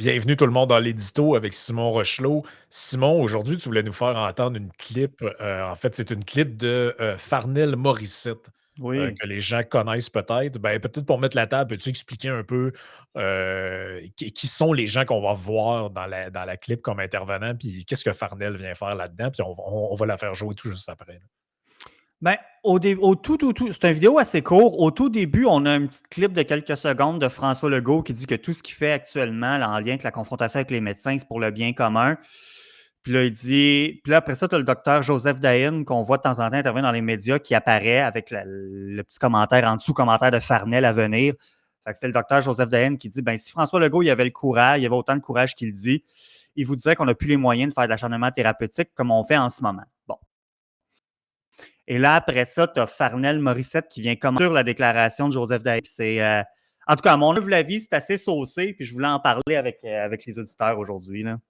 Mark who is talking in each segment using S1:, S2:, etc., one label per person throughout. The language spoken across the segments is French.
S1: Bienvenue tout le monde dans l'édito avec Simon Rochelot. Simon, aujourd'hui, tu voulais nous faire entendre une clip. En fait, c'est une clip de Farnell Morissette
S2: Oui.
S1: que les gens connaissent peut-être. Ben, peut-être pour mettre la table, peux-tu expliquer un peu qui sont les gens qu'on va voir dans la clip comme intervenants, puis qu'est-ce que Farnell vient faire là-dedans, puis on va la faire jouer tout juste après, là.
S2: Ben, au tout, c'est une vidéo assez courte. Au tout début, on a un petit clip de quelques secondes de François Legault qui dit que tout ce qu'il fait actuellement, là, en lien avec la confrontation avec les médecins, c'est pour le bien commun. Puis là, il dit. Puis là, après ça, tu as le docteur Joseph Dahin, qu'on voit de temps en temps intervenir dans les médias, qui apparaît avec le petit commentaire en dessous, commentaire de Farnell à venir. Fait que c'est le docteur Joseph Dahin qui dit ben, si François Legault il avait le courage, il avait autant de courage qu'il dit, il vous dirait qu'on n'a plus les moyens de faire de l'acharnement thérapeutique comme on fait en ce moment. Bon. Et là, après ça, tu as Farnell Morissette qui vient commenter sur la déclaration de Joseph Dahy. En tout cas, à mon humble avis, c'est assez saucé, puis je voulais en parler avec les auditeurs aujourd'hui, là.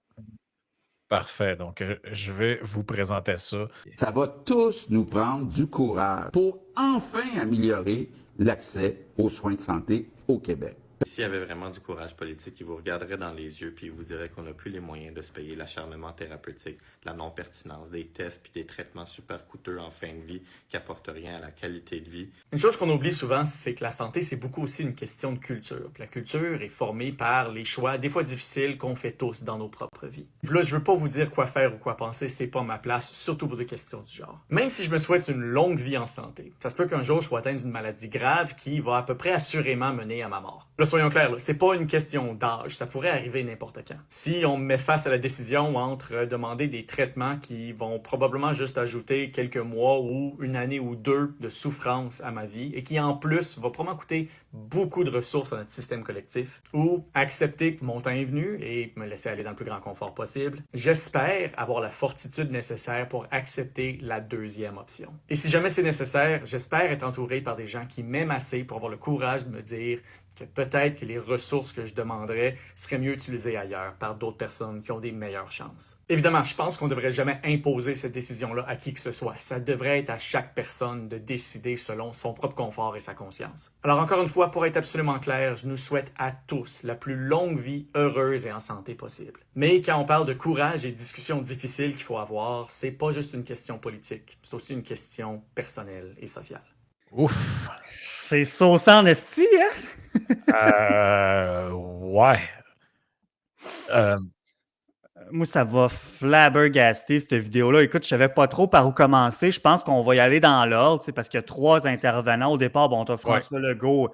S1: Parfait. Donc, je vais vous présenter ça.
S3: Ça va tous nous prendre du courage pour enfin améliorer l'accès aux soins de santé au Québec.
S4: S'il y avait vraiment du courage politique, il vous regarderait dans les yeux puis il vous dirait qu'on n'a plus les moyens de se payer l'acharnement thérapeutique, la non-pertinence, des tests puis des traitements super coûteux en fin de vie qui apportent rien à la qualité de vie.
S5: Une chose qu'on oublie souvent, c'est que la santé, c'est beaucoup aussi une question de culture. Puis la culture est formée par les choix, des fois difficiles, qu'on fait tous dans nos propres vies. Là, je veux pas vous dire quoi faire ou quoi penser, c'est pas ma place, surtout pour des questions du genre. Même si je me souhaite une longue vie en santé, ça se peut qu'un jour je sois atteint d'une maladie grave qui va à peu près assurément mener à ma mort. Là, soyons clairs, c'est pas une question d'âge, ça pourrait arriver n'importe quand. Si on me met face à la décision entre demander des traitements qui vont probablement juste ajouter quelques mois ou une année ou deux de souffrance à ma vie et qui en plus va probablement coûter beaucoup de ressources à notre système collectif, ou accepter que mon temps est venu et me laisser aller dans le plus grand confort possible, j'espère avoir la fortitude nécessaire pour accepter la deuxième option. Et si jamais c'est nécessaire, j'espère être entouré par des gens qui m'aiment assez pour avoir le courage de me dire que peut-être que les ressources que je demanderais seraient mieux utilisées ailleurs par d'autres personnes qui ont des meilleures chances. Évidemment, je pense qu'on ne devrait jamais imposer cette décision-là à qui que ce soit. Ça devrait être à chaque personne de décider selon son propre confort et sa conscience. Alors encore une fois, pour être absolument clair, je nous souhaite à tous la plus longue vie heureuse et en santé possible. Mais quand on parle de courage et de discussions difficiles qu'il faut avoir, c'est pas juste une question politique, c'est aussi une question personnelle et sociale.
S1: Ouf!
S2: C'est saucé en esti, hein?
S1: Ouais.
S2: Moi, ça va flabbergaster, cette vidéo-là. Écoute, je savais pas trop par où commencer. Je pense qu'on va y aller dans l'ordre, parce qu'il y a trois intervenants. Au départ, bon, tu as
S1: Ouais.
S2: François Legault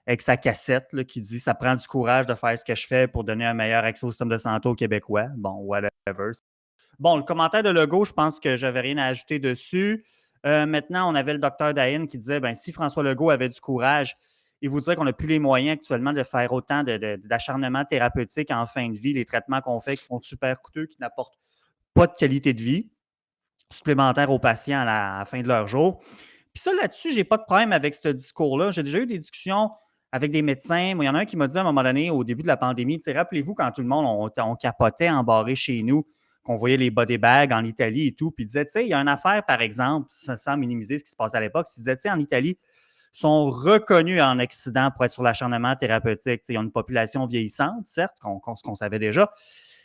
S2: avec sa cassette là, qui dit « Ça prend du courage de faire ce que je fais pour donner un meilleur accès au système de santé aux Québécois. » Bon, whatever. Bon, le commentaire de Legault, je pense que j'avais rien à ajouter dessus. Maintenant, on avait le docteur Dahin qui disait ben, si François Legault avait du courage, il vous dirait qu'on n'a plus les moyens actuellement de faire autant d'acharnement thérapeutique en fin de vie, les traitements qu'on fait qui sont super coûteux, qui n'apportent pas de qualité de vie supplémentaire aux patients à la fin de leur jour. Puis ça, là-dessus, j'ai pas de problème avec ce discours-là. J'ai déjà eu des discussions avec des médecins. Moi, il y en a un qui m'a dit à un moment donné, au début de la pandémie, rappelez-vous quand tout le monde, on capotait embarré chez nous, qu'on voyait les body bags en Italie et tout, puis il disait, tu sais, il y a une affaire, par exemple, sans minimiser ce qui se passait à l'époque, il disait, tu sais, en Italie, sont reconnus en Occident pour être sur l'acharnement thérapeutique. Ils ont une population vieillissante, certes, ce qu'on savait déjà,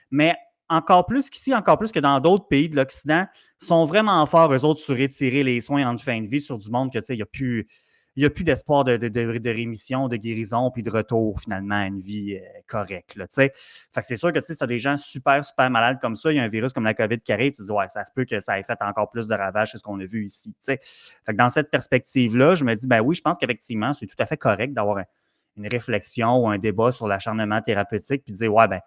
S2: mais encore plus qu'ici, encore plus que dans d'autres pays de l'Occident, sont vraiment forts, eux autres, sur étirer les soins en fin de vie sur du monde que, tu sais, il n'y a plus d'espoir de rémission, de guérison, puis de retour, finalement, à une vie correcte, là, tu sais. Fait que c'est sûr que, tu sais, si tu as des gens super, super malades comme ça, il y a un virus comme la COVID qui arrive, tu te dis, ouais, ça se peut que ça ait fait encore plus de ravages que ce qu'on a vu ici, tu sais. Fait que dans cette perspective-là, je me dis, ben oui, je pense qu'effectivement, c'est tout à fait correct d'avoir une réflexion ou un débat sur l'acharnement thérapeutique, puis de dire, ouais, ben,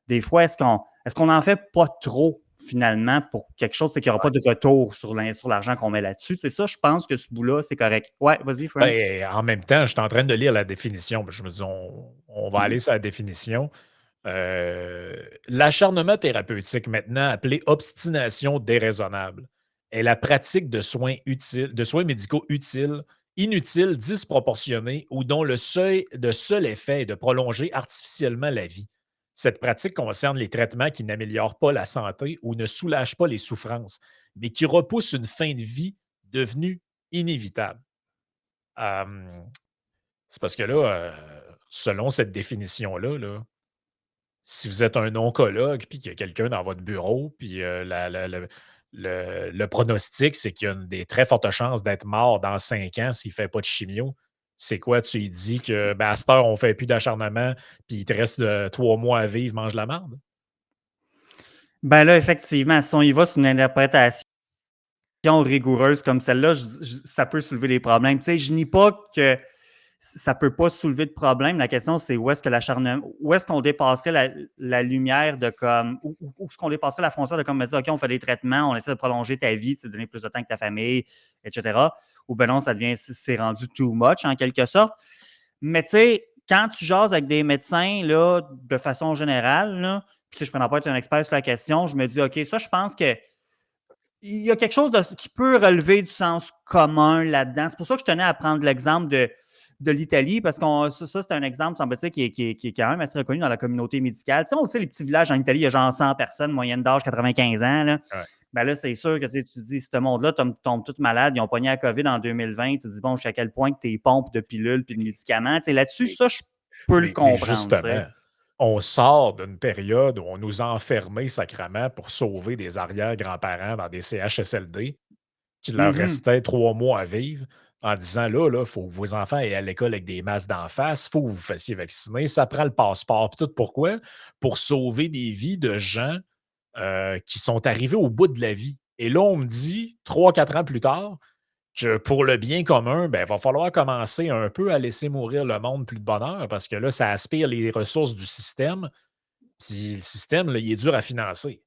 S2: des fois, est-ce qu'on n'en fait pas trop, finalement, pour quelque chose, c'est qu'il n'y aura pas de retour sur l'argent qu'on met là-dessus? C'est ça, je pense que ce bout-là, c'est correct. Ouais, vas-y, Frank.
S1: Ben, en même temps, je suis en train de lire la définition. Je me dis, on va aller sur la définition. L'acharnement thérapeutique, maintenant appelé obstination déraisonnable, est la pratique de soins utiles, de soins médicaux utiles, inutiles, disproportionnés ou dont le seul effet est de prolonger artificiellement la vie. Cette pratique concerne les traitements qui n'améliorent pas la santé ou ne soulagent pas les souffrances, mais qui repoussent une fin de vie devenue inévitable. C'est parce que là, selon cette définition-là, là, Si vous êtes un oncologue, puis qu'il y a quelqu'un dans votre bureau, puis le pronostic, c'est qu'il y a des très fortes chances d'être mort dans 5 ans s'il ne fait pas de chimio. C'est quoi? Tu lui dis que ben, à cette heure, on ne fait plus d'acharnement, puis il te reste 3 mois à vivre, mange la merde.
S2: Ben là, effectivement, si on y va sur une interprétation rigoureuse comme celle-là, ça peut soulever des problèmes. Tu sais, je nie pas que ça peut pas soulever de problème. La question, c'est où est-ce que l'acharnement, où est-ce qu'on dépasserait la lumière de comme, où est-ce qu'on dépasserait la frontière de comme me dire, OK, on fait des traitements, on essaie de prolonger ta vie, de donner plus de temps que ta famille, etc. Ou ben non, ça devient, c'est rendu too much en quelque sorte. Mais tu sais, quand tu jases avec des médecins, là, de façon générale, là, puis je ne prétends pas être un expert sur la question, je me dis, OK, ça, je pense que il y a quelque chose qui peut relever du sens commun là-dedans. C'est pour ça que je tenais à prendre l'exemple de l'Italie, parce que ça, c'est un exemple, semble-t-il, qui est quand même assez reconnu dans la communauté médicale. Tu sais, on sait, les petits villages en Italie, il y a genre 100 personnes, moyenne d'âge 95 ans. Là.
S1: Ouais.
S2: Ben là, c'est sûr que tu dis, ce monde-là tombe tous malades, ils ont pogné la COVID en 2020. Tu te dis, bon, jusqu'à quel point que tes pompes de pilules puis de médicaments. Tu sais, là-dessus, ça, je peux le
S1: Mais
S2: comprendre.
S1: justement, on sort d'une période où on nous a enfermés sacrément pour sauver des arrière-grands-parents dans des CHSLD qui leur restait 3 mois à vivre en disant là, il faut que vos enfants aient à l'école avec des masques d'en face, il faut que vous vous fassiez vacciner, ça prend le passeport. Puis tout pourquoi? Pour sauver des vies de gens qui sont arrivés au bout de la vie. Et là, on me dit, 3-4 ans plus tard, que pour le bien commun, ben, il va falloir commencer un peu à laisser mourir le monde plus de bonheur parce que là, ça aspire les ressources du système. Puis le système, là, il est dur à financer.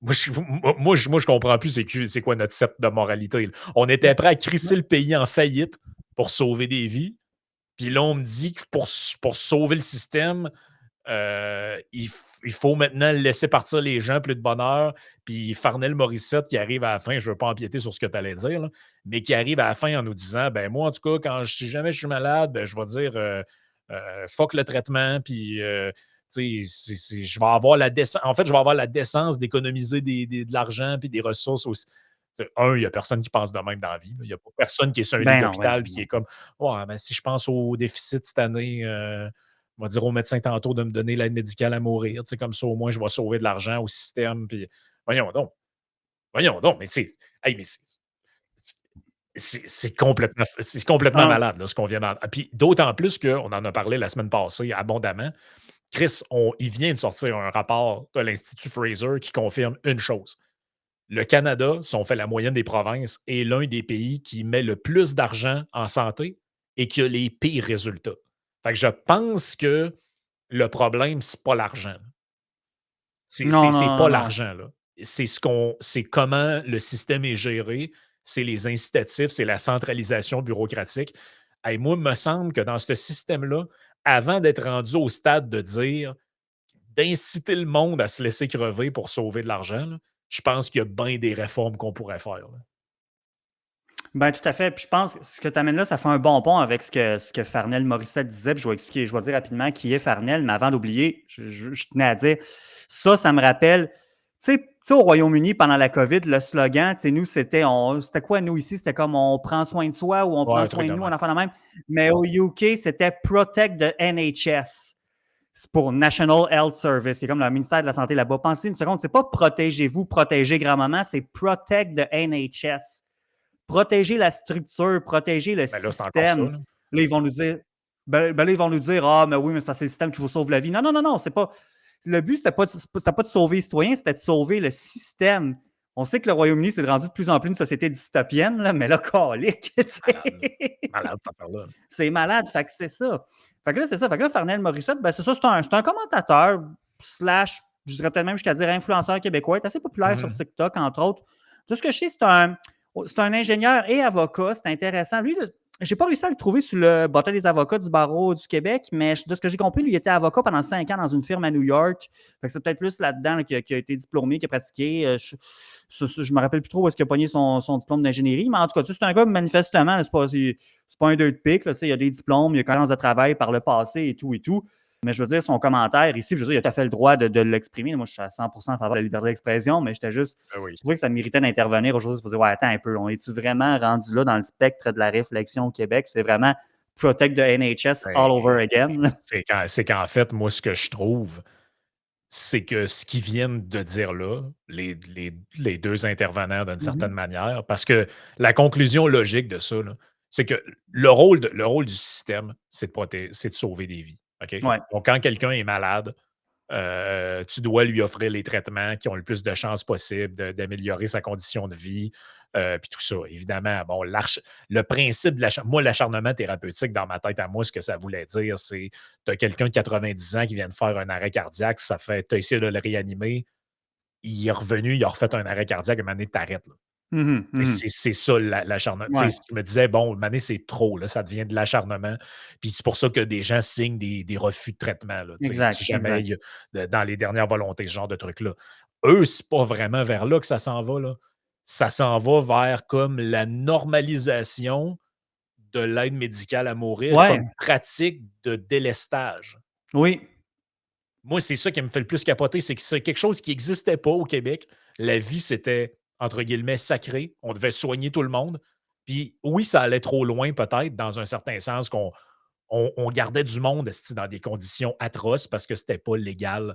S1: Moi, je comprends plus c'est quoi notre set de moralité. Là. On était prêt à crisser le pays en faillite pour sauver des vies. Puis là, on me dit que pour sauver le système, il faut maintenant laisser partir les gens plus de bonheur. Puis Farnell Morissette qui arrive à la fin, je ne veux pas empiéter sur ce que tu allais dire, là, mais qui arrive à la fin en nous disant ben moi, en tout cas, si jamais je suis malade, ben, je vais dire fuck le traitement, puis je vais avoir la décence. En fait, je vais avoir la décence d'économiser de l'argent puis des ressources aussi. Il n'y a personne qui pense de même dans la vie. Il n'y a pas personne qui est sur un lit d'hôpital et qui est comme ouais, ben, si je pense au déficit cette année, on va dire au médecin tantôt de me donner l'aide médicale à mourir. Comme ça, au moins, je vais sauver de l'argent au système. Puis, voyons donc. Voyons donc. Mais hey, mais c'est complètement malade là, ce qu'on vient d'entendre. Puis d'autant plus qu'on en a parlé la semaine passée abondamment. Chris, il vient de sortir un rapport de l'Institut Fraser qui confirme une chose. Le Canada, si on fait la moyenne des provinces, est l'un des pays qui met le plus d'argent en santé et qui a les pires résultats. Fait que je pense que le problème, c'est pas l'argent. C'est pas l'argent, là. C'est comment le système est géré, c'est les incitatifs, c'est la centralisation bureaucratique. Hey, moi, il me semble que dans ce système-là, avant d'être rendu au stade de dire d'inciter le monde à se laisser crever pour sauver de l'argent, là, je pense qu'il y a bien des réformes qu'on pourrait faire. Là.
S2: Ben, tout à fait. Puis je pense que ce que tu amènes là, ça fait un bon pont avec ce que Farnell Morissette disait. Puis je vais dire rapidement qui est Farnell, mais avant d'oublier, je tenais à dire, ça me rappelle, tu sais, au Royaume-Uni, pendant la COVID, le slogan, tu sais, nous, c'était quoi, nous, ici? C'était comme on prend soin de soi ou on prend soin de nous, on en fait la même. Mais au UK, c'était Protect the NHS. C'est pour National Health Service. C'est comme le ministère de la Santé là-bas. Pensez une seconde, c'est pas protégez-vous, protégez grand-maman, c'est Protect the NHS. Protéger la structure, protéger le système.
S1: Là,
S2: ils vont nous dire, là, ils vont nous dire, ah, mais oui, mais c'est parce que c'est le système qui vous sauve la vie. Non, c'est pas. Le but, c'était pas de sauver les citoyens, c'était de sauver le système. On sait que le Royaume-Uni, c'est rendu de plus en plus une société dystopienne, là, mais là, calique.
S1: Malade, t'en parles là.
S2: C'est malade, fait que c'est ça. Fait que là, c'est ça. Fait que là, Farnell Morissette, ben, c'est ça, c'est un commentateur, je dirais peut-être même jusqu'à dire influenceur québécois, est assez populaire sur TikTok, entre autres. Tout ce que je sais, c'est un ingénieur et avocat. C'est intéressant. Lui, j'ai pas réussi à le trouver sur le bottin des avocats du barreau du Québec, mais de ce que j'ai compris, lui, il était avocat pendant 5 ans dans une firme à New York. Fait que c'est peut-être plus là-dedans là, qui a été diplômé, qui a pratiqué. Je me rappelle plus trop où est-ce qu'il a pogné son diplôme d'ingénierie, mais en tout cas, c'est un gars, manifestement, c'est pas un 2 de pique. Là, il y a des diplômes, il y a connaissance de travail par le passé et tout et tout. Mais je veux dire, son commentaire ici, je veux dire, il a tout à fait le droit de l'exprimer. Moi, je suis à 100% en faveur de la liberté d'expression, mais j'étais juste. Je trouvais que ça méritait d'intervenir aujourd'hui pour dire, ouais, attends un peu, on est-tu vraiment rendu là dans le spectre de la réflexion au Québec? C'est vraiment protect the NHS
S1: Ben,
S2: all over again. là.
S1: c'est qu'en fait, moi, ce que je trouve, c'est que ce qu'ils viennent de dire là, les 2 intervenants d'une certaine
S2: Mhm.
S1: manière, parce que la conclusion logique de ça, là, c'est que le rôle du système, c'est de sauver des vies, OK?
S2: Ouais.
S1: Donc quand quelqu'un est malade, tu dois lui offrir les traitements qui ont le plus de chances possible d'améliorer sa condition de vie, puis tout ça. Évidemment, bon, le principe de moi, l'acharnement thérapeutique, dans ma tête à moi, ce que ça voulait dire, c'est tu as quelqu'un de 90 ans qui vient de faire un arrêt cardiaque, tu as essayé de le réanimer, il est revenu, il a refait un arrêt cardiaque, à un moment donné, t'arrêtes, là.
S2: Mhm, mhm.
S1: C'est ça l'acharnement. Tu
S2: Ouais,
S1: sais, je me disais, bon, mané, c'est trop, là, ça devient de l'acharnement. Puis c'est pour ça que des gens signent des refus de traitement, là, tu sais,
S2: exact,
S1: si jamais
S2: exact.
S1: il y dans les dernières volontés, ce genre de truc-là. Eux, c'est pas vraiment vers là que ça s'en va, là. Ça s'en va vers comme la normalisation de l'aide médicale à mourir
S2: Ouais,
S1: comme pratique de délestage.
S2: oui.
S1: Moi, c'est ça qui me fait le plus capoter, c'est que c'est quelque chose qui n'existait pas au Québec. La vie, c'était, entre guillemets, sacré. On devait soigner tout le monde. Puis oui, ça allait trop loin, peut-être, dans un certain sens, qu'on gardait du monde esti, dans des conditions atroces parce que c'était pas légal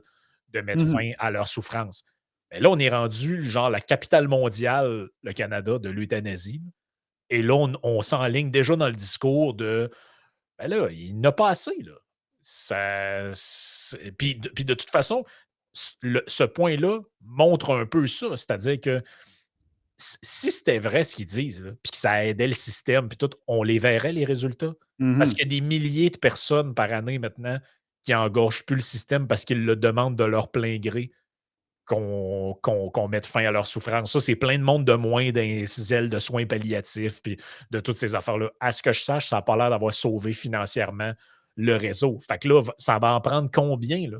S1: de mettre
S2: Mhm.
S1: fin à leur souffrance. Mais là, on est rendu, genre, la capitale mondiale, le Canada, de l'euthanasie. Et là, on s'enligne déjà dans le discours de ben là, il n'a pas assez, là. Puis de toute façon, ce point-là montre un peu ça. C'est-à-dire que si c'était vrai ce qu'ils disent, là, puis que ça aidait le système, puis tout, on les verrait, les résultats. Parce
S2: Mhm.
S1: qu'il y a des milliers de personnes par année maintenant qui engorgent plus le système parce qu'ils le demandent de leur plein gré qu'on mette fin à leur souffrance. Ça, c'est plein de monde de moins dans les ailes de soins palliatifs puis de toutes ces affaires-là. À ce que je sache, ça n'a pas l'air d'avoir sauvé financièrement le réseau. Fait que là, ça va en prendre combien là,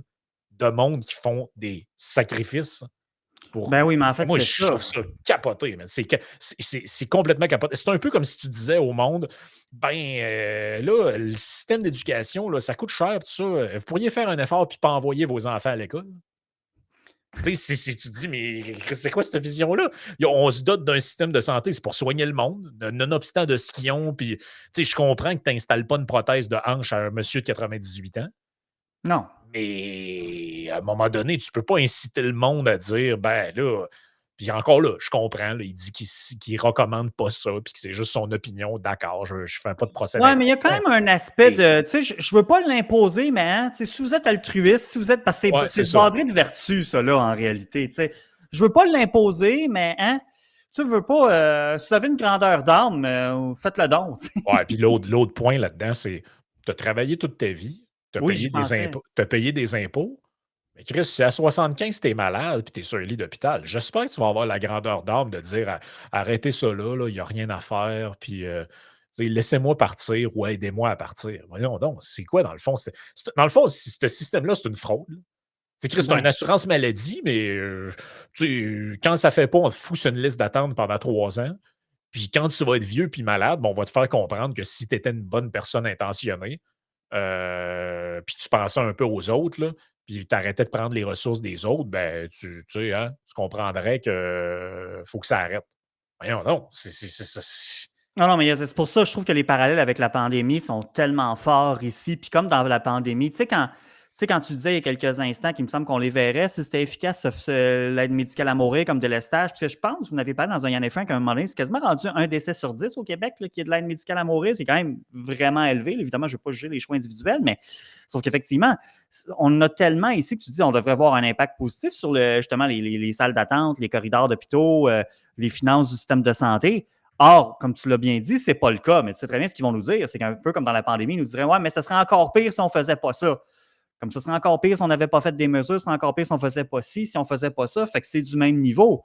S1: de monde qui font des sacrifices pour.
S2: Ben oui, mais en
S1: Ben,
S2: fait,
S1: moi,
S2: c'est
S1: je trouve
S2: ça.
S1: ça capoté, man. C'est complètement capoté. C'est un peu comme si tu disais au monde, ben là, le système d'éducation, là, ça coûte cher, tout ça. Vous pourriez faire un effort puis pas envoyer vos enfants à l'école. Tu sais, tu te dis, mais c'est quoi cette vision-là? On se dote d'un système de santé, c'est pour soigner le monde, nonobstant de ce qu'ils ont. Puis, tu sais, je comprends que tu n'installes pas une prothèse de hanche à un monsieur de 98 ans,
S2: Non.
S1: mais à un moment donné, tu ne peux pas inciter le monde à dire, ben là, puis encore là, je comprends, là, il dit qu'il ne recommande pas ça, puis que c'est juste son opinion, d'accord, je ne fais pas de procès
S2: Ouais, mais il y a quand
S1: d'intention.
S2: même un aspect
S1: Et-
S2: de. Tu sais, je veux pas l'imposer, mais hein, tu sais, si vous êtes altruiste, si vous êtes. Parce que
S1: Ouais,
S2: c'est
S1: c'est
S2: le
S1: ça.
S2: badré de vertu, ça, là, en réalité. Tu sais. Je veux pas l'imposer, mais hein, tu veux pas. Si vous avez une grandeur d'âme, faites-le donc. tu sais.
S1: Ouais, puis l'autre point là-dedans, c'est tu as travaillé toute ta vie, tu as
S2: Oui, j'y
S1: payé des
S2: pensais.
S1: impôts, t'as payé des impôts, mais Chris, si à 75 tu es malade puis tu es sur un lit d'hôpital, j'espère que tu vas avoir la grandeur d'âme de dire arrêtez ça là, il n'y a rien à faire, puis tu sais, laissez-moi partir ou aidez-moi à partir. Voyons donc, c'est quoi dans le fond? Dans le fond, ce système-là, c'est une fraude. Là. C'est Chris, c'est une
S2: Ouais.
S1: assurance maladie, mais tu sais, quand ça fait pas, on te fout sur une liste d'attente pendant 3 ans. Puis quand tu vas être vieux puis malade, ben, on va te faire comprendre que si tu étais une bonne personne intentionnée, puis tu pensais un peu aux autres, là, puis tu arrêtais de prendre les ressources des autres, ben, tu sais, hein, tu comprendrais que faut que ça arrête. Voyons non,
S2: Non, non, mais c'est pour ça que je trouve que les parallèles avec la pandémie sont tellement forts ici. Puis comme dans la pandémie, tu sais, quand tu disais il y a quelques instants qu'il me semble qu'on les verrait, si c'était efficace, l'aide médicale à mourir comme délestage, parce que je pense, vous n'avez pas dans un Yann F1 qu'à un moment donné, c'est quasiment rendu un décès sur 10 au Québec là, qui est de l'aide médicale à mourir. C'est quand même vraiment élevé. Là. Évidemment, je ne veux pas juger les choix individuels, mais sauf qu'effectivement, on a tellement ici que tu dis on devrait avoir un impact positif sur justement les salles d'attente, les corridors d'hôpitaux, les finances du système de santé. Or, comme tu l'as bien dit, c'est pas le cas, mais tu sais très bien ce qu'ils vont nous dire. C'est qu'un peu comme dans la pandémie, ils nous diraient ouais, mais ce serait encore pire si on faisait pas ça. Comme ce serait encore pire si on n'avait pas fait des mesures, ce serait encore pire si on faisait pas ci, si on faisait pas ça. Fait que c'est du même niveau.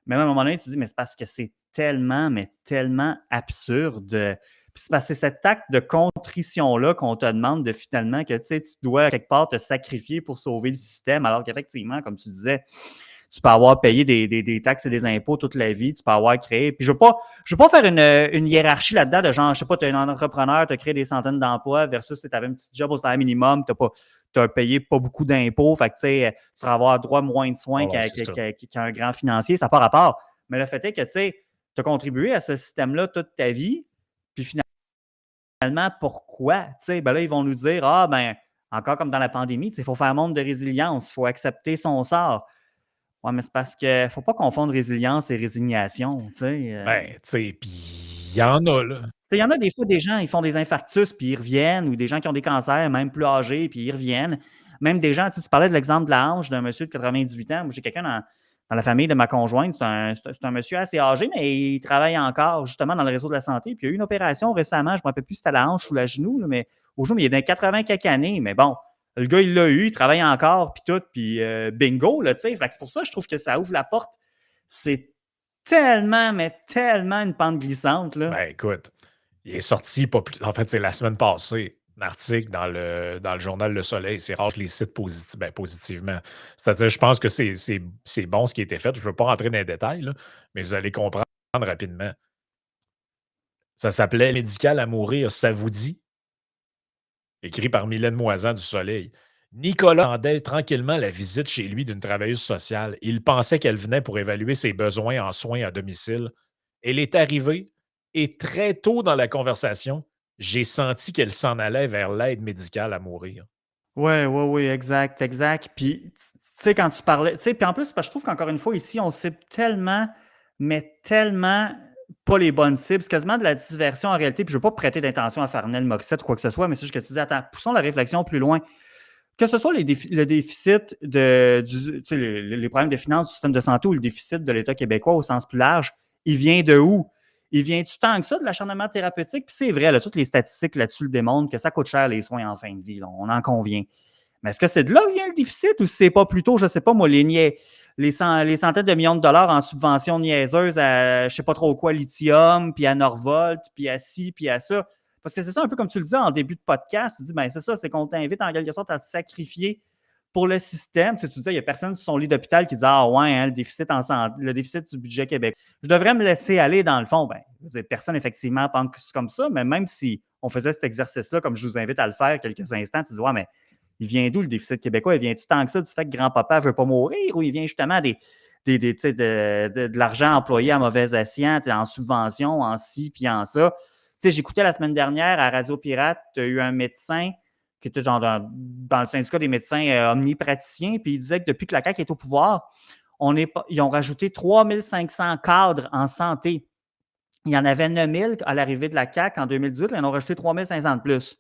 S2: Mais à un moment donné, tu te dis, mais c'est parce que c'est tellement, mais tellement absurde. Puis c'est parce que c'est cet acte de contrition-là qu'on te demande de finalement que tu sais, tu dois quelque part te sacrifier pour sauver le système, alors qu'effectivement, comme tu disais, tu peux avoir payé des taxes et des impôts toute la vie, tu peux avoir créé. Puis je veux pas faire une hiérarchie là-dedans de genre, je sais pas, tu es un entrepreneur, tu as créé des centaines d'emplois versus si tu avais un petit job au salaire minimum, tu as payé pas beaucoup d'impôts, fait que tu sais, tu vas avoir droit à moins de soins
S1: ouais, c'est ça.
S2: qu'un grand financier, ça n'a pas rapport. Mais le fait est que tu sais, tu as contribué à ce système-là toute ta vie, puis finalement, finalement, pourquoi? Tu sais, ben là, ils vont nous dire, ah, ben, encore comme dans la pandémie, il faut faire montre de résilience, il faut accepter son sort. Ouais, mais c'est parce que faut pas confondre résilience et résignation, tu sais.
S1: Ben, tu sais, puis il y en a, là.
S2: Tu sais, il y en a des fois des gens, ils font des infarctus puis ils reviennent, ou des gens qui ont des cancers, même plus âgés, puis ils reviennent. Même des gens, tu parlais de l'exemple de la hanche d'un monsieur de 98 ans. Moi, j'ai quelqu'un dans la famille de ma conjointe, c'est un monsieur assez âgé, mais il travaille encore justement dans le réseau de la santé. Puis il y a eu une opération récemment, je ne me rappelle plus si c'était la hanche ou la genou, là, mais au genou, mais il est dans 80 quelques années. Mais bon, le gars, il l'a eu, il travaille encore, puis tout, puis bingo, là, tu sais. Fait que c'est pour ça que je trouve que ça ouvre la porte. C'est tellement, mais tellement une pente glissante, là.
S1: Ben, écoute, il est sorti pas plus. En fait, c'est la semaine passée, un article dans le journal Le Soleil. C'est rare que je les cite positivement. C'est-à-dire, je pense que c'est bon ce qui a été fait. Je ne veux pas rentrer dans les détails, là, mais vous allez comprendre rapidement. Ça s'appelait Médical à mourir, ça vous dit? Écrit par Mylène Moisan du Soleil. Nicolas attendait tranquillement la visite chez lui d'une travailleuse sociale. Il pensait qu'elle venait pour évaluer ses besoins en soins à domicile. Elle est arrivée et très tôt dans la conversation, j'ai senti qu'elle s'en allait vers l'aide médicale à mourir.
S2: Oui, exact, exact. Puis, tu sais, quand tu parlais, tu sais, puis en plus, parce que je trouve qu'encore une fois, ici, on cible tellement, mais tellement pas les bonnes cibles. C'est quasiment de la diversion en réalité. Puis, je ne veux pas prêter d'intention à Farnell Morissette ou quoi que ce soit, mais c'est juste que tu dis, attends, poussons la réflexion plus loin. Que ce soit le déficit tu sais, les problèmes de finances du système de santé ou le déficit de l'État québécois au sens plus large, il vient de où? Il vient du tant que ça de l'acharnement thérapeutique? Puis c'est vrai, là, toutes les statistiques là-dessus le démontrent que ça coûte cher les soins en fin de vie. Là, on en convient. Mais est-ce que c'est de là que vient le déficit ou c'est pas plutôt, je ne sais pas moi, les centaines de millions de dollars en subventions niaiseuses à je ne sais pas trop quoi, lithium, puis à Norvolt, puis à ci, puis à ça? Parce que c'est ça, un peu comme tu le disais en début de podcast, tu dis, ben c'est ça, c'est qu'on t'invite en quelque sorte à te sacrifier pour le système. Tu sais, tu disais, il n'y a personne sur son lit d'hôpital qui dit, ah ouais, hein, le déficit en santé, le déficit du budget Québec. Je devrais me laisser aller dans le fond. Ben, personne, effectivement, pense comme ça, mais même si on faisait cet exercice-là, comme je vous invite à le faire quelques instants, tu dis, ouais, mais il vient d'où le déficit québécois? Il vient-tu tant que ça du fait que grand-papa ne veut pas mourir ou il vient justement de l'argent employé à mauvais escient, en subvention, en ci, puis en ça? Tu sais, j'écoutais la semaine dernière à Radio Pirate, tu as eu un médecin qui était genre dans le syndicat des médecins omnipraticiens, puis il disait que depuis que la CAQ est au pouvoir, ils ont rajouté 3500 cadres en santé. Il y en avait 9000 à l'arrivée de la CAQ en 2018, là, ils en ont rajouté 3500 de plus.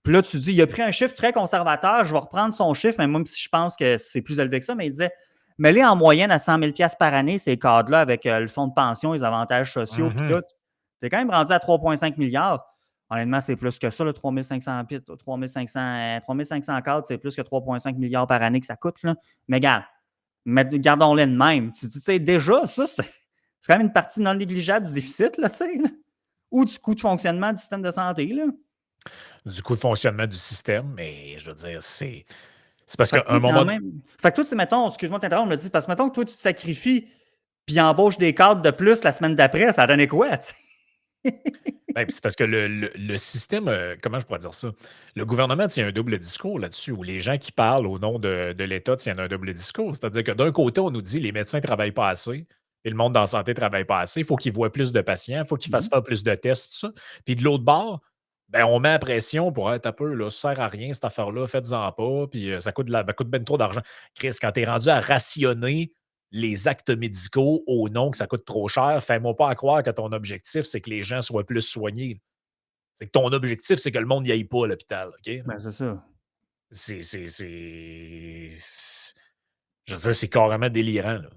S2: Puis là, tu dis, il a pris un chiffre très conservateur, je vais reprendre son chiffre, même si je pense que c'est plus élevé que ça, mais il disait, mêlez en moyenne à 100 000 $ par année ces cadres-là avec le fonds de pension, les avantages sociaux, puis tout. Tu es quand même rendu à 3,5 milliards. Honnêtement, c'est plus que ça, le 3500 cadres, c'est plus que 3,5 milliards par année que ça coûte. Là. Mais gardons-les de même. Tu sais, déjà, ça, c'est quand même une partie non négligeable du déficit, là, tu sais, là. Ou du coût de fonctionnement du système de santé. Là.
S1: Du coup, le fonctionnement du système, mais je veux dire, c'est parce
S2: Fait
S1: qu'à
S2: que
S1: un
S2: toi,
S1: moment.
S2: Fait que toi, tu mettons, excuse-moi de t'interrompre, me dis, parce que mettons que toi, tu te sacrifies puis embauches des cadres de plus la semaine d'après, ça a donné quoi, tu sais?
S1: Ben, c'est parce que le système, comment je pourrais dire ça? Le gouvernement tient un double discours là-dessus, où les gens qui parlent au nom de l'État tiennent un double discours. C'est-à-dire que d'un côté, on nous dit les médecins ne travaillent pas assez et le monde dans la santé ne travaille pas assez. Il faut qu'ils voient plus de patients, il faut qu'ils fassent faire plus de tests, tout ça. Puis de l'autre bord, ben, on met la pression pour être un peu, là, ça sert à rien cette affaire-là, faites-en pas, puis ça coûte ben trop d'argent. Chris, quand tu es rendu à rationner les actes médicaux au nom que ça coûte trop cher, fais-moi pas à croire que ton objectif, c'est que les gens soient plus soignés. C'est que ton objectif, c'est que le monde n'y aille pas à l'hôpital, OK?
S2: Ben, c'est ça.
S1: Je veux dire, c'est carrément délirant, là.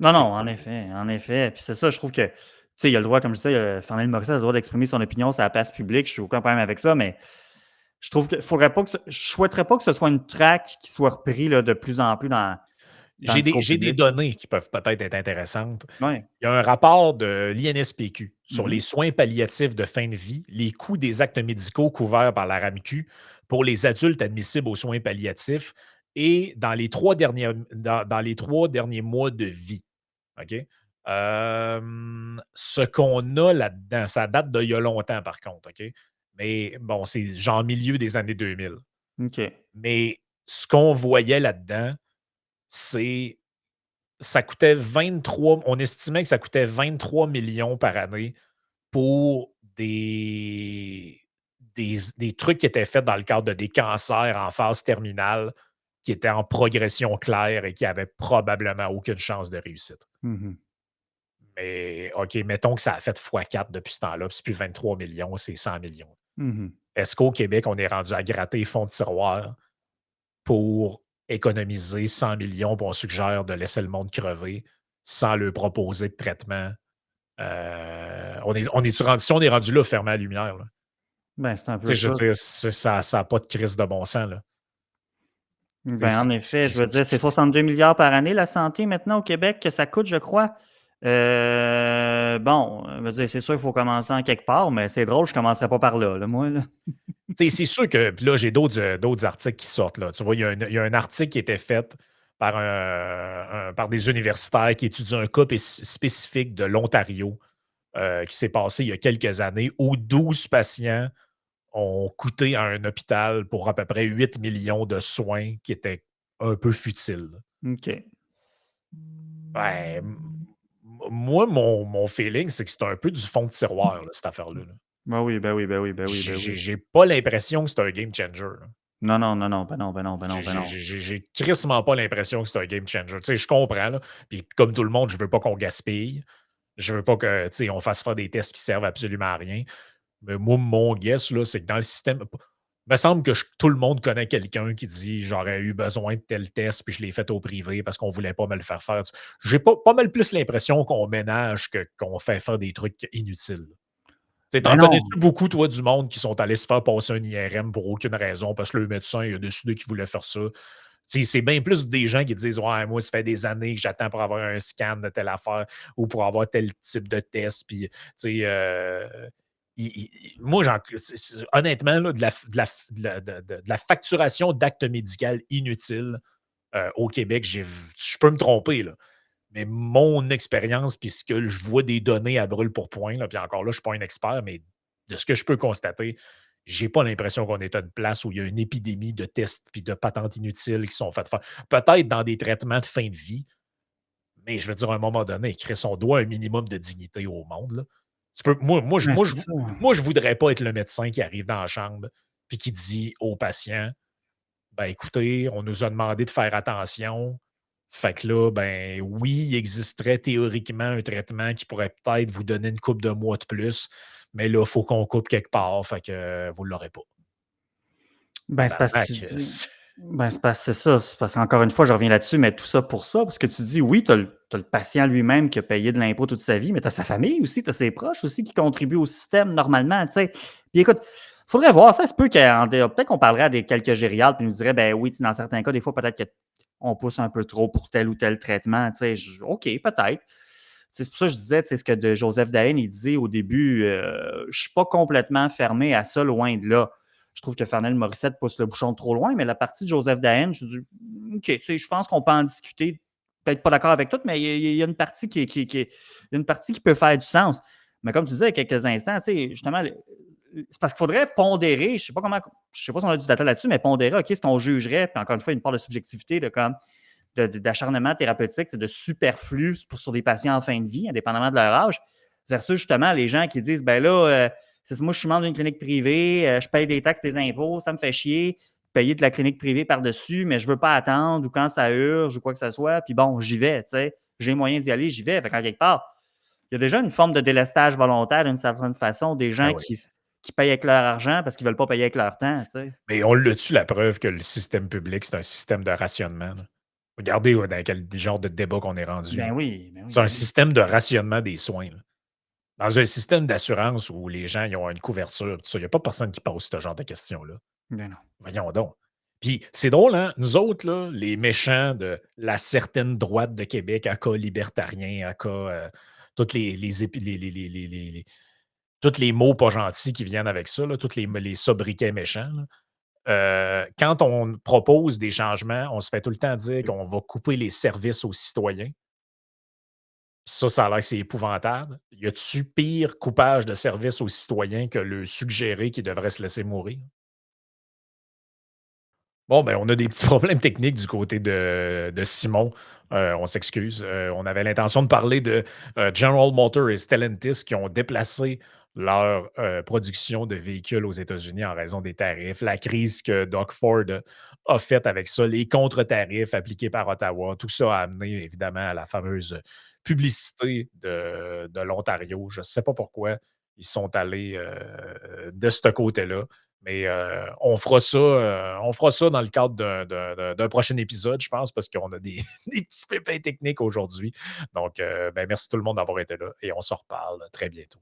S2: Non, en effet. Puis c'est ça, je trouve que, tu sais, il a le droit, comme je disais, Farnell Morissette a le droit d'exprimer son opinion sur la place publique, je n'ai aucun problème avec ça, mais je trouve que je souhaiterais pas que ce soit une traque qui soit reprise là, de plus en plus dans le discours
S1: J'ai des
S2: public.
S1: données qui peuvent peut-être être intéressantes.
S2: Ouais.
S1: Il y a un rapport de l'INSPQ sur les
S2: Mhm.
S1: soins palliatifs de fin de vie, les coûts des actes médicaux couverts par la RAMQ pour les adultes admissibles aux soins palliatifs et dans les 3 derniers mois de vie. OK? Ce qu'on a là-dedans, ça date d'il y a longtemps, par contre, OK? Mais bon, c'est genre milieu des années 2000.
S2: OK.
S1: Mais ce qu'on voyait là-dedans, c'est ça coûtait 23, on estimait que ça coûtait 23 millions par année pour des des trucs qui étaient faits dans le cadre de des cancers en phase terminale qui étaient en progression claire et qui avaient probablement aucune chance de réussite.
S2: Mhm.
S1: Mais OK, mettons que ça a fait x4 depuis ce temps-là, puis c'est plus 23 millions, c'est 100 millions.
S2: Mhm.
S1: Est-ce qu'au Québec, on est rendu à gratter fonds de tiroir pour économiser 100 millions, puis on suggère de laisser le monde crever sans leur proposer de traitement? Si on est rendu là, fermer la lumière, là.
S2: Ben, c'est un
S1: Tu sais,
S2: peu
S1: je veux
S2: ça.
S1: dire, ça n'a pas de crise de bon sens, là. Tu sais,
S2: Ben, en effet, je veux dire, c'est 62 milliards par année, la santé, maintenant, au Québec, que ça coûte, je crois. Bon, je veux dire, c'est sûr qu'il faut commencer en quelque part, mais c'est drôle, je ne commencerai pas par là, moi. Là.
S1: Tu sais, c'est sûr que puis là, j'ai d'autres articles qui sortent. Là. Tu vois, il y a un article qui a été fait par des universitaires qui étudient un cas spécifique de l'Ontario qui s'est passé il y a quelques années où 12 patients ont coûté à un hôpital pour à peu près 8 millions de soins qui étaient un peu futiles.
S2: OK.
S1: Ben, moi, mon feeling, c'est que c'est un peu du fond de tiroir, là, cette affaire-là. Là.
S2: Ben oui, ben oui, ben oui, ben oui, ben oui.
S1: J'ai pas l'impression que c'est un game changer. Là.
S2: Non, non, non, non, ben non, ben non, ben non, ben non.
S1: J'ai crissement pas l'impression que c'est un game changer. Tu sais, je comprends, là. Puis comme tout le monde, je veux pas qu'on gaspille. Je veux pas que, tu sais, on fasse faire des tests qui servent absolument à rien. Mais moi, mon guess, là, c'est que dans le système. Il me semble que tout le monde connaît quelqu'un qui dit j'aurais eu besoin de tel test, puis je l'ai fait au privé parce qu'on voulait pas me le faire faire. J'ai pas mal plus l'impression qu'on ménage qu'on fait faire des trucs inutiles. Tu sais,
S2: Ben
S1: t'en
S2: non.
S1: connais-tu beaucoup, toi, du monde qui sont allés se faire passer un IRM pour aucune raison parce que le médecin il a décidé qu'il voulait faire ça? Tu sais, c'est bien plus des gens qui disent ouais, moi, ça fait des années que j'attends pour avoir un scan de telle affaire ou pour avoir tel type de test. Puis, tu sais, moi, honnêtement, là, de la facturation d'actes médicaux inutiles au Québec, je peux me tromper, là. Mais mon expérience, puis ce que je vois des données à brûle pour point, là, puis encore là, je ne suis pas un expert, mais de ce que je peux constater, j'ai pas l'impression qu'on est à une place où il y a une épidémie de tests puis de patentes inutiles qui sont faites faire. Peut-être dans des traitements de fin de vie, mais je veux dire, à un moment donné, Chris, on doit un minimum de dignité au monde. Là.
S2: Ben, c'est ça.
S1: Moi, je voudrais pas être le médecin qui arrive dans la chambre puis qui dit au patient ben écoutez, on nous a demandé de faire attention. Fait que là, ben oui, il existerait théoriquement un traitement qui pourrait peut-être vous donner une coupe de mois de plus, mais là, il faut qu'on coupe quelque part, fait que vous ne l'aurez pas.
S2: Ben, c'est parce que tu
S1: Tabarnak,
S2: dis. Ben, c'est ça. C'est parce qu'encore une fois, je reviens là-dessus, mais tout ça pour ça, parce que tu dis, oui, tu as le patient lui-même qui a payé de l'impôt toute sa vie, mais tu as sa famille aussi, tu as ses proches aussi qui contribuent au système normalement, tu sais. Puis écoute, il faudrait voir, ça se peut peut-être qu'on parlerait à quelques gériatres, puis nous dirait, ben oui, dans certains cas, des fois, peut-être qu'on pousse un peu trop pour tel ou tel traitement, tu sais. OK, peut-être. C'est pour ça que je disais, c'est ce que de Joseph Dayen, il disait au début, je ne suis pas complètement fermé à ça, loin de là. Je trouve que Fernel Morissette pousse le bouchon trop loin, mais la partie de Joseph Dayen, je dis, OK, je pense qu'on peut en discuter. Peut-être pas d'accord avec tout, mais il y a une partie une partie qui peut faire du sens. Mais comme tu disais il y a quelques instants, justement, c'est parce qu'il faudrait pondérer, je ne sais pas si on a du data là-dessus, mais pondérer, OK, ce qu'on jugerait, puis encore une fois, une part de subjectivité, d'acharnement thérapeutique, c'est de superflu sur des patients en fin de vie, indépendamment de leur âge, versus justement les gens qui disent, ben là, moi, je suis membre d'une clinique privée, je paye des taxes, des impôts, ça me fait chier, payer de la clinique privée par-dessus, mais je ne veux pas attendre ou quand ça urge ou quoi que ce soit, puis bon, j'y vais, tu sais, j'ai moyen d'y aller, j'y vais. Fait qu'en quelque part, il y a déjà une forme de délestage volontaire d'une certaine façon, des gens
S1: ben oui.
S2: qui payent avec leur argent parce qu'ils ne veulent pas payer avec leur temps, tu sais.
S1: Mais on l'a-tu la preuve que le système public, c'est un système de rationnement? Là? Regardez dans quel genre de débat qu'on est rendu.
S2: Ben oui, ben oui.
S1: C'est un système de rationnement des soins. Là. Dans un système d'assurance où les gens ils ont une couverture, il n'y a pas personne qui pose ce genre de questions-là.
S2: Ben non.
S1: Voyons donc. Puis c'est drôle, hein? Nous autres, là, les méchants de la certaine droite de Québec, à cas libertarien, à cas toutes tous les mots pas gentils qui viennent avec ça, là, tous les sobriquets méchants. Là. Quand on propose des changements, on se fait tout le temps dire qu'on va couper les services aux citoyens. Ça a l'air que c'est épouvantable. Y a-tu pire coupage de services aux citoyens que le suggérer qu'ils devraient se laisser mourir? Bon, ben, on a des petits problèmes techniques du côté de Simon. On s'excuse. On avait l'intention de parler de General Motors et Stellantis qui ont déplacé leur production de véhicules aux États-Unis en raison des tarifs, la crise que Doug Ford a faite avec ça, les contre-tarifs appliqués par Ottawa, tout ça a amené évidemment à la fameuse publicité de l'Ontario. Je ne sais pas pourquoi ils sont allés de ce côté-là. Mais on fera ça dans le cadre d'un prochain épisode, je pense, parce qu'on a des, des petits pépins techniques aujourd'hui. Donc, ben, merci tout le monde d'avoir été là et on se reparle très bientôt.